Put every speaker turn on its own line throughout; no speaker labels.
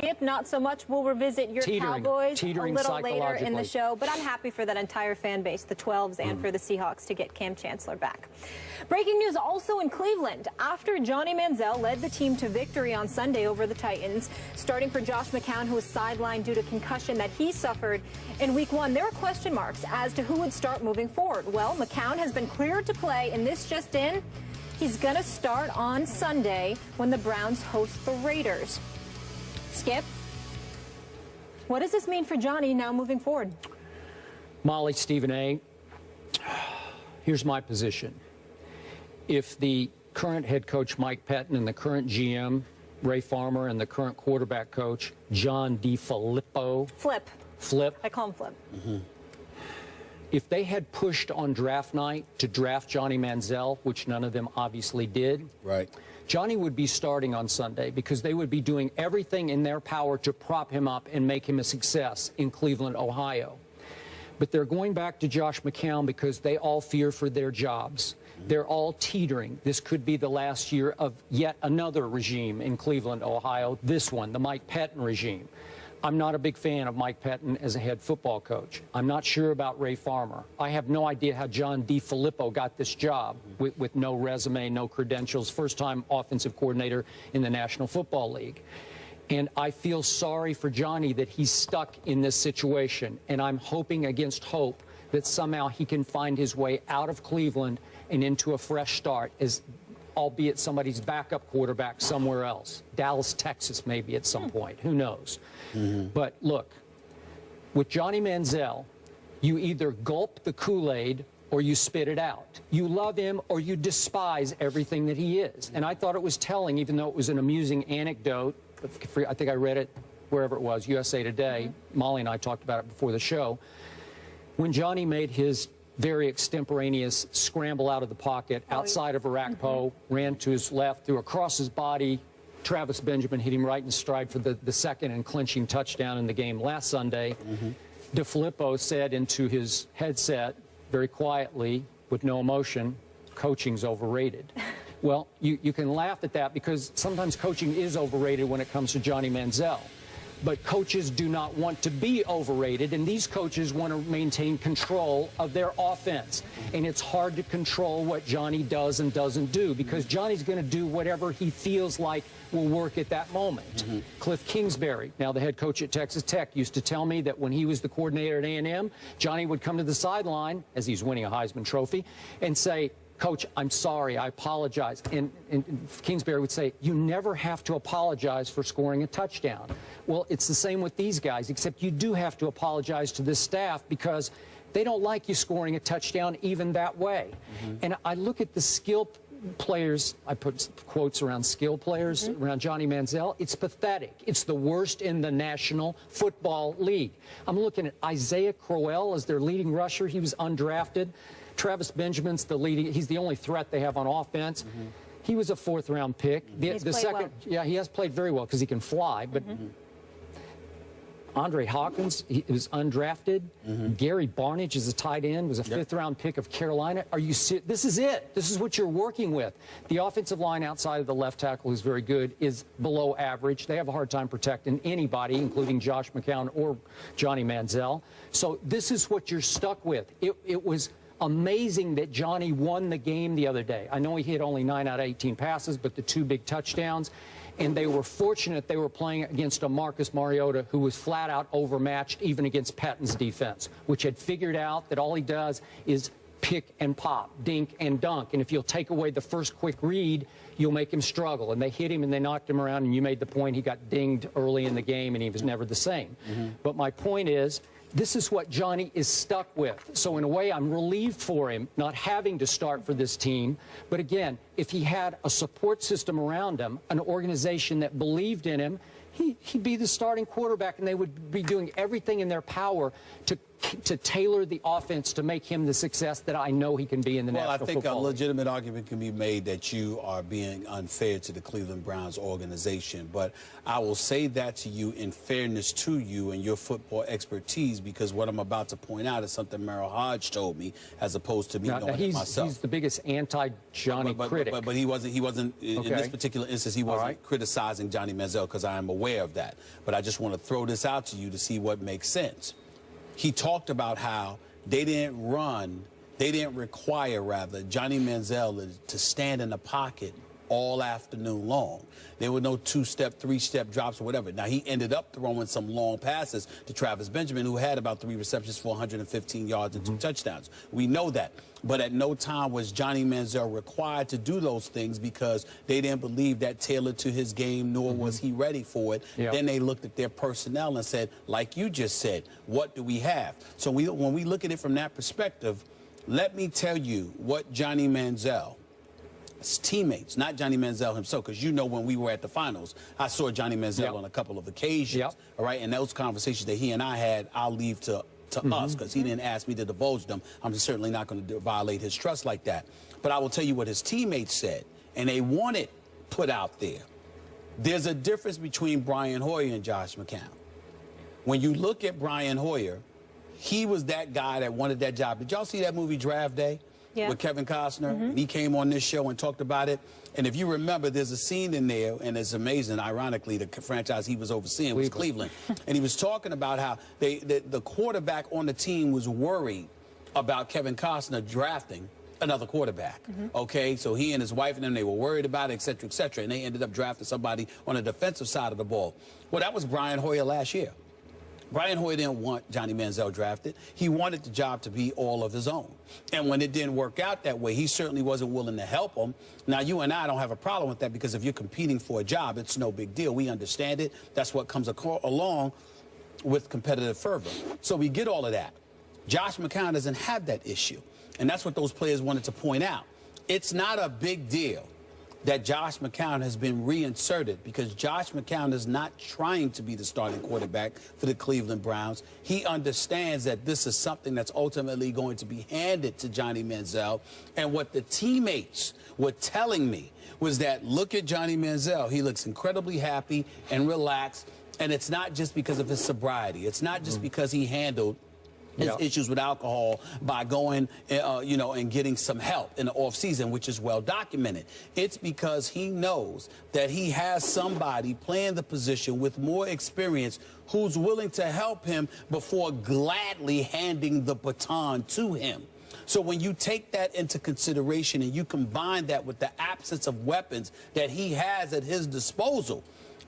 Skip, not so much. We'll revisit your Cowboys a little later in the show, but I'm happy for that entire fan base, the 12s, and for the Seahawks to get Cam Chancellor back. Breaking news also in Cleveland. After Johnny Manziel led the team to victory on Sunday over the Titans, starting for Josh McCown, who was sidelined due to concussion that he suffered in Week 1, there were question marks as to who would start moving forward. Well, McCown has been cleared to play, and this just in, he's going to start on Sunday when the Browns host the Raiders. Skip, what does this mean for Johnny now moving forward?
Molly, Stephen A., here's my position. If the current head coach, Mike Pettin, and the current GM, Ray Farmer, and the current quarterback coach, John DeFilippo. Flip. I call him Flip. If they had pushed on draft night to draft Johnny Manziel, which none of them obviously did,
right,
Johnny would be starting on Sunday because they would be doing everything in their power to prop him up and make him a success in Cleveland, Ohio. But they're going back to Josh McCown because they all fear for their jobs. They're all teetering. This could be the last year of yet another regime in Cleveland, Ohio, this one, the Mike Pettin regime. I'm not a big fan of Mike Pettin as a head football coach. I'm not sure about Ray Farmer. I have no idea how John DeFilippo got this job with no resume, no credentials, first-time offensive coordinator in the National Football League. And I feel sorry for Johnny that he's stuck in this situation. And I'm hoping against hope that somehow he can find his way out of Cleveland and into a fresh start, as albeit somebody's backup quarterback somewhere else. Dallas, Texas, maybe at some point. Who knows? But look, with Johnny Manziel, you either gulp the Kool-Aid or you spit it out. You love him or you despise everything that he is. And I thought it was telling, even though it was an amusing anecdote. I think I read it wherever it was, USA Today. Molly and I talked about it before the show. When Johnny made his very extemporaneous scramble out of the pocket outside of Arakpo, ran to his left, threw across his body. Travis Benjamin hit him right in stride for the second and clinching touchdown in the game last Sunday. DeFilippo said into his headset, very quietly, with no emotion, coaching's overrated. Well, you can laugh at that because sometimes coaching is overrated when it comes to Johnny Manziel. But coaches do not want to be overrated, and these coaches want to maintain control of their offense. And it's hard to control what Johnny does and doesn't do because Johnny's going to do whatever he feels like will work at that moment. Cliff Kingsbury, now the head coach at Texas Tech, used to tell me that when he was the coordinator at A&M, Johnny would come to the sideline, as he's winning a Heisman Trophy, and say, "Coach, I'm sorry, I apologize." And Kingsbury would say, "You never have to apologize for scoring a touchdown." Well, it's the same with these guys, except you do have to apologize to this staff because they don't like you scoring a touchdown even that way. And I look at the skill players, I put quotes around skill players, around Johnny Manziel. It's pathetic. It's the worst in the National Football League. I'm looking at Isaiah Crowell as their leading rusher. He was undrafted. Travis Benjamin's the leading. He's the only threat they have on offense. He was a fourth-round pick. The second, yeah, he has played very well because he can fly. But Andre Hawkins, he was undrafted. Gary Barnidge is a tight end, was a fifth-round pick of Carolina. Are you? This is it. This is what you're working with. The offensive line outside of the left tackle, who's very good, is below average. They have a hard time protecting anybody, including Josh McCown or Johnny Manziel. So this is what you're stuck with. It was amazing that Johnny won the game the other day. I know he hit only 9 out of 18 passes, but the 2 big touchdowns. And they were fortunate they were playing against a Marcus Mariota who was flat out overmatched even against Pettin's defense, which had figured out that all he does is pick and pop, dink and dunk. And if you'll take away the first quick read, you'll make him struggle. And they hit him and they knocked him around, and you made the point he got dinged early in the game and he was never the same. But my point is, this is what Johnny is stuck with. So in a way, I'm relieved for him not having to start for this team. But again, if he had a support system around him, an organization that believed in him, he'd be the starting quarterback, and they would be doing everything in their power to to tailor the offense to make him the success that I know he can be in the National Football League.
Well, I think a legitimate argument can be made that you are being unfair to the Cleveland Browns organization. But I will say that to you in fairness to you and your football expertise, because what I'm about to point out is something Merrill Hodge told me, as opposed to me knowing it myself.
He's the biggest anti-Johnny critic.
But he wasn't in this particular instance, he wasn't criticizing Johnny Manziel, because I am aware of that. But I just want to throw this out to you to see what makes sense. He talked about how they didn't require Johnny Manziel to stand in the pocket all afternoon long. There were no two-step, three-step drops or whatever. Now, he ended up throwing some long passes to Travis Benjamin, who had about 3 receptions for 115 yards and 2 touchdowns. We know that. But at no time was Johnny Manziel required to do those things, because they didn't believe that tailored to his game, nor was he ready for it. Then they looked at their personnel and said, like you just said, what do we have? So when we look at it from that perspective, let me tell you what Johnny Manziel, his teammates, not Johnny Manziel himself, because you know when we were at the finals, I saw Johnny Manziel on a couple of occasions, all right? And those conversations that he and I had, I'll leave to us, because he didn't ask me to divulge them. I'm certainly not going to violate his trust like that. But I will tell you what his teammates said, and they want it put out there. There's a difference between Brian Hoyer and Josh McCown. When you look at Brian Hoyer, he was that guy that wanted that job. Did y'all see that movie Draft Day? With Kevin Costner? He came on this show and talked about it. And if you remember, there's a scene in there, and it's amazing, ironically, the franchise he was overseeing was Cleveland. And he was talking about how the quarterback on the team was worried about Kevin Costner drafting another quarterback. Okay, so he and his wife and them, they were worried about it, et cetera, et cetera. And they ended up drafting somebody on the defensive side of the ball. Well, that was Brian Hoyer last year. Brian Hoyer didn't want Johnny Manziel drafted. He wanted the job to be all of his own. And when it didn't work out that way, he certainly wasn't willing to help him. Now, you and I don't have a problem with that, because if you're competing for a job, it's no big deal. We understand it. That's what comes along with competitive fervor. So we get all of that. Josh McCown doesn't have that issue. And that's what those players wanted to point out. It's not a big deal that Josh McCown has been reinserted, because Josh McCown is not trying to be the starting quarterback for the Cleveland Browns. He understands that this is something that's ultimately going to be handed to Johnny Manziel. And what the teammates were telling me was that, look at Johnny Manziel. He looks incredibly happy and relaxed. And it's not just because of his sobriety. It's not just because he handled his issues with alcohol by going, you know, and getting some help in the offseason, which is well documented. It's because he knows that he has somebody playing the position with more experience who's willing to help him before gladly handing the baton to him. So when you take that into consideration and you combine that with the absence of weapons that he has at his disposal,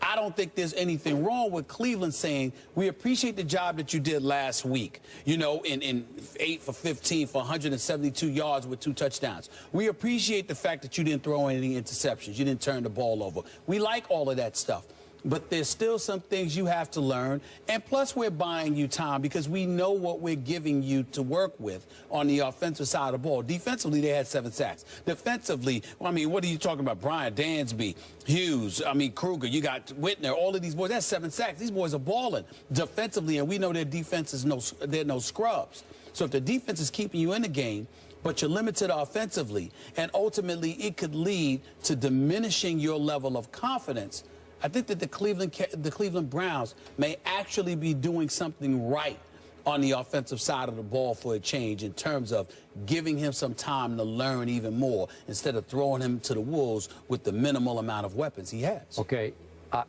I don't think there's anything wrong with Cleveland saying, we appreciate the job that you did last week, you know, in 8 for 15 for 172 yards with 2 touchdowns. We appreciate the fact that you didn't throw any interceptions. You didn't turn the ball over. We like all of that stuff. But there's still some things you have to learn. And plus, we're buying you time, because we know what we're giving you to work with on the offensive side of the ball. Defensively, they had 7 sacks. Defensively, well, I mean, what are you talking about? Brian Dansby, Hughes, I mean, Kruger, you got Whitner, all of these boys. That's 7 sacks. These boys are balling defensively, and we know their defense is they're no scrubs. So if the defense is keeping you in the game, but you're limited offensively, and ultimately it could lead to diminishing your level of confidence, I think that the Cleveland Browns may actually be doing something right on the offensive side of the ball for a change, in terms of giving him some time to learn even more, instead of throwing him to the wolves with the minimal amount of weapons he has.
Okay,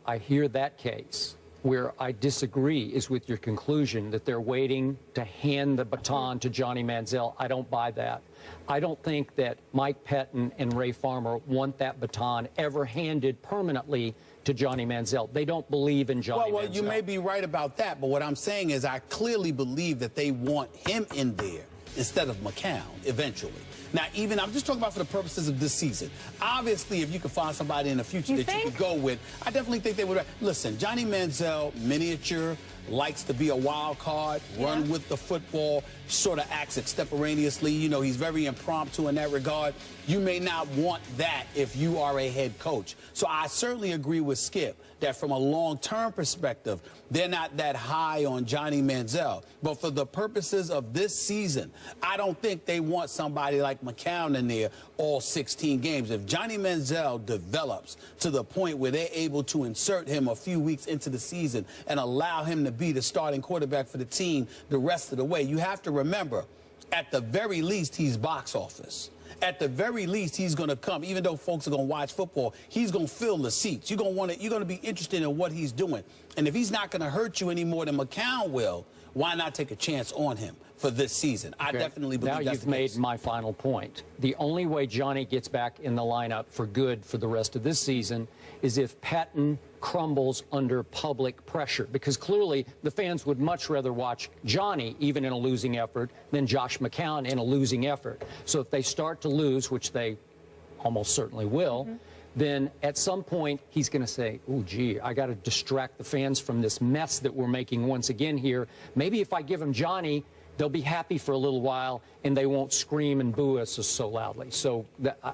I hear that case. Where I disagree is with your conclusion that they're waiting to hand the baton to Johnny Manziel. I don't buy that. I don't think that Mike Pettin and Ray Farmer want that baton ever handed permanently to Johnny Manziel. They don't believe in Johnny Manziel.
Well, you may be right about that, but what I'm saying is I clearly believe that they want him in there instead of McCown eventually. Now, even I'm just talking about for the purposes of this season. Obviously, if you could find somebody in the future that you could go with, I definitely think they would. Listen, Johnny Manziel, miniature, likes to be a wild card, run with the football, sort of acts extemporaneously. You know, he's very impromptu in that regard. You may not want that if you are a head coach. So I certainly agree with Skip that from a long-term perspective, they're not that high on Johnny Manziel. But for the purposes of this season, I don't think they want somebody like Mccown in there all 16 games. If Johnny Manziel develops to the point where they're able to insert him a few weeks into the season and allow him to be the starting quarterback for the team the rest of the way, you have to remember, at the very least, he's box office. At the very least, he's going to come. Even though folks are going to watch football, he's going to fill the seats. You're going to be interested in what he's doing. And if he's not going to hurt you any more than Mccown will, why not take a chance on him for this season? I definitely believe that's the case.
Now you've made my final point. The only way Johnny gets back in the lineup for good for the rest of this season is if Patton crumbles under public pressure, because clearly the fans would much rather watch Johnny, even in a losing effort, than Josh McCown in a losing effort. So if they start to lose, which they almost certainly will, then at some point he's going to say, oh, gee, I got to distract the fans from this mess that we're making once again here. Maybe if I give him Johnny, they'll be happy for a little while, and they won't scream and boo us so loudly. So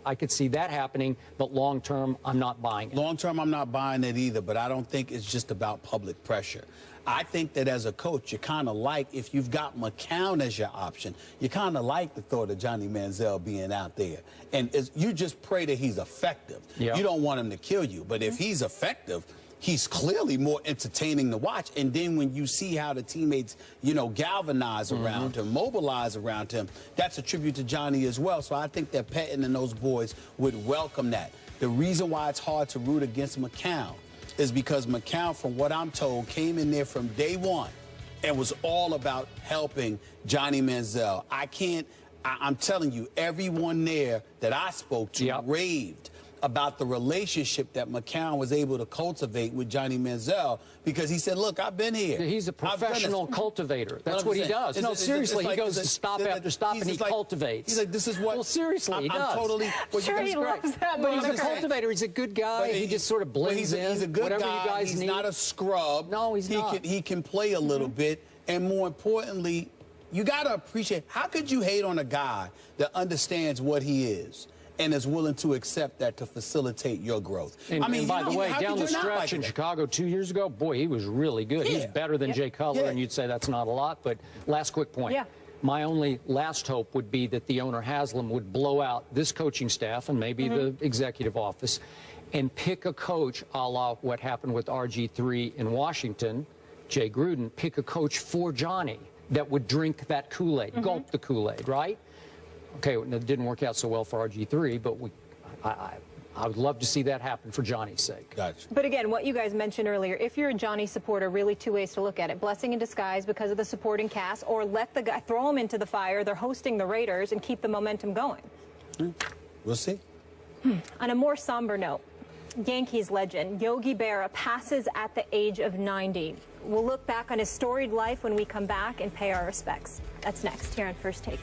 I could see that happening, but long-term, I'm not buying it.
Long-term, I'm not buying it either, but I don't think it's just about public pressure. I think that as a coach, you kind of like, if you've got Mccown as your option, you kind of like the thought of Johnny Manziel being out there. And you just pray that he's effective.
Yep.
You don't want him to kill you, but if he's effective, he's clearly more entertaining to watch. And then when you see how the teammates, you know, galvanize around him, mobilize around him, that's a tribute to Johnny as well. So I think that Patton and those boys would welcome that. The reason why it's hard to root against Mccown is because Mccown, from what I'm told, came in there from day one and was all about helping Johnny Manziel. I'm telling you, everyone there that I spoke to raved about the relationship that Mccown was able to cultivate with Johnny Manziel, because he said, look, I've been here.
He's a professional cultivator. That's what he does. No, seriously, he goes stop after stop and he cultivates.
He's like, this is what...
Well, seriously, he does.
I'm totally...
Sure, he loves that.
But he's a cultivator. He's a good guy. He just sort of blends in.
He's a good
whatever
guy.
You guys
he's
need.
not a scrub.
No, he's not.
He can play a little bit. And more importantly, you got to appreciate, how could you hate on a guy that understands what he is and is willing to accept that to facilitate your growth?
And, and by the way, down the stretch in Chicago 2 years ago, boy, he was really good. He's better than Jay Cutler, and you'd say that's not a lot. But last quick point. My only last hope would be that the owner, Haslam, would blow out this coaching staff and maybe the executive office and pick a coach a la what happened with RG3 in Washington, Jay Gruden, pick a coach for Johnny that would drink that Kool-Aid, gulp the Kool-Aid, right? Okay, it didn't work out so well for RG3, but I would love to see that happen for Johnny's sake.
Gotcha.
But again, what you guys mentioned earlier, if you're a Johnny supporter, really two ways to look at it. Blessing in disguise because of the supporting cast, or let the guy, throw him into the fire. They're hosting the Raiders, and keep the momentum going.
We'll see.
On a more somber note, Yankees legend Yogi Berra passes at the age of 90. We'll look back on his storied life when we come back and pay our respects. That's next here on First Take.